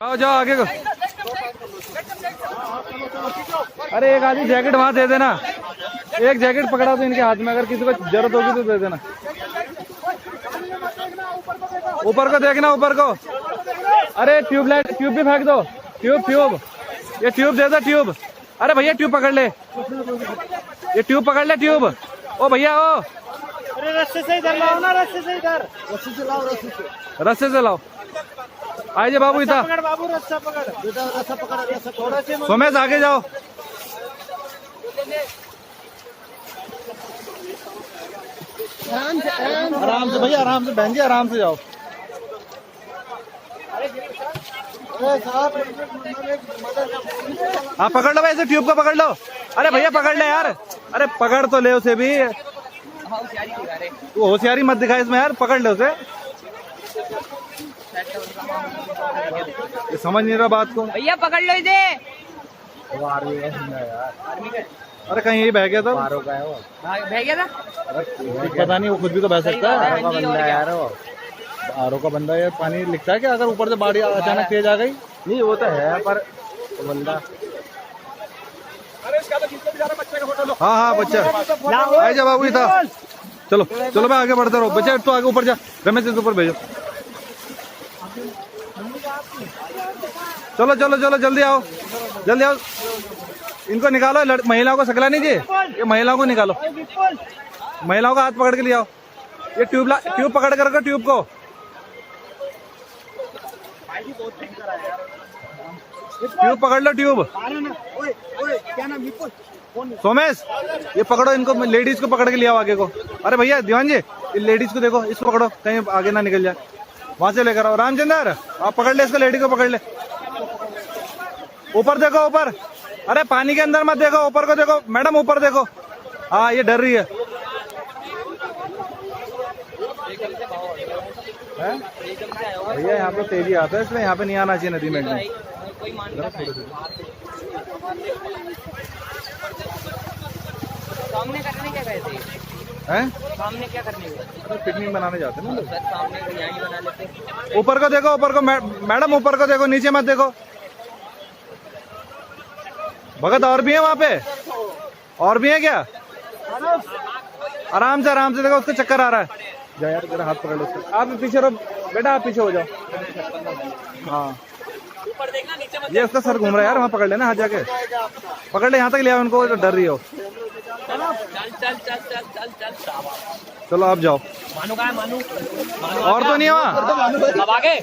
आओ जाओ आगे को। अरे एक आधी जैकेट वहां दे देना, एक जैकेट पकड़ा दो इनके हाथ में, अगर किसी को जरूरत होगी तो दे देना। ऊपर को देखना, ऊपर को। अरे ट्यूबलाइट, ट्यूब भी फेंक दो, ट्यूब ये ट्यूब दे दो, ट्यूब। अरे भैया ट्यूब पकड़ ले, ये ट्यूब पकड़ ले, ट्यूब। ओ भैया ओ, अरे रस्से से इधर लाओ ना, रस्से से इधर, रस्से से लाओ, रस्से से लाओ। आइए बाबू, इतना पकड़ बाबू, रस्सा पकड़ बेटा, रस्सा पकड़, रस्सा थोड़ा से सोमेश आगे जाओ। आराम से भैया, आराम से बहन जी, आराम से जाओ। हाँ पकड़ लो वैसे, ट्यूब को पकड़ लो। अरे भैया पकड़ ले यार, अरे पकड़ तो ले उसे भी, तू होशियारी मत दिखा इसमें यार, पकड़ ले उसे। ये समझ नहीं रहा बात को। भैया पकड़ लो इसे। अरे कहीं यही बह गया था, बह गया था, पता नहीं, वो खुद भी तो बह सकता है। यार आरो का बंदा यार, पानी लिखता है कि अगर ऊपर से बाढ़ अचानक तेज आ गई। नहीं वो तो है, पर बंदा। हाँ हाँ बच्चा, आ जा बाबू, था। चलो चलो मैं आगे बढ़ता रहो, बच्चा तो आगे ऊपर जा, रमेश से ऊपर भेजो। चलो चलो चलो जल्दी आओ, जल्दी आओ, इनको निकालो। महिलाओं को सकला नहीं जी, ये महिलाओं को निकालो, महिलाओं का हाथ पकड़ के ले आओ। ये ट्यूब पकड़ कर रखो, ट्यूब को। ट्यूब पकड़ लो, ट्यूब। सोमेश ये पकड़ो इनको, लेडीज को पकड़ के ले आओ आगे को। अरे भैया दीवान जी, लेडीज को देखो, इसको पकड़ो, कहीं आगे ना निकल जाए, वहां से लेकर आओ। रामचंद्र आप पकड़ ले इसको, लेडी को पकड़ ले। ऊपर देखो, ऊपर। अरे पानी के अंदर मत देखो, ऊपर को देखो मैडम, ऊपर देखो। हाँ ये डर रही है। भैया यहाँ पे तेजी आता है, इसलिए यहाँ पे नहीं आना चाहिए नदी में। सामने करने क्या गए थे? हैं? सामने क्या करने गए? अरे पिकनिक बनाने जाते हैं ना। सामने को यहाँ ही बना लेते। ऊपर को देखो, ऊपर को मैडम, ऊपर को देखो, नीचे मत देखो। भगत और भी है वहाँ पे, और भी है क्या? आराम से देखो, उसको चक्कर आ रहा है। जा यार जरा हाथ पकड़ लो उसको। आप पीछे रहो बेटा, आप पीछे हो जाओ। हाँ ये उसका सर घूम रहा है यार, वहाँ पकड़ लेना, हाथ जाके पकड़ ले, यहाँ तक ले आओ उनको, डर रही हो। चलो आप जाओ। मानू का है, मानू और तो नहीं हुआ। अब आगे।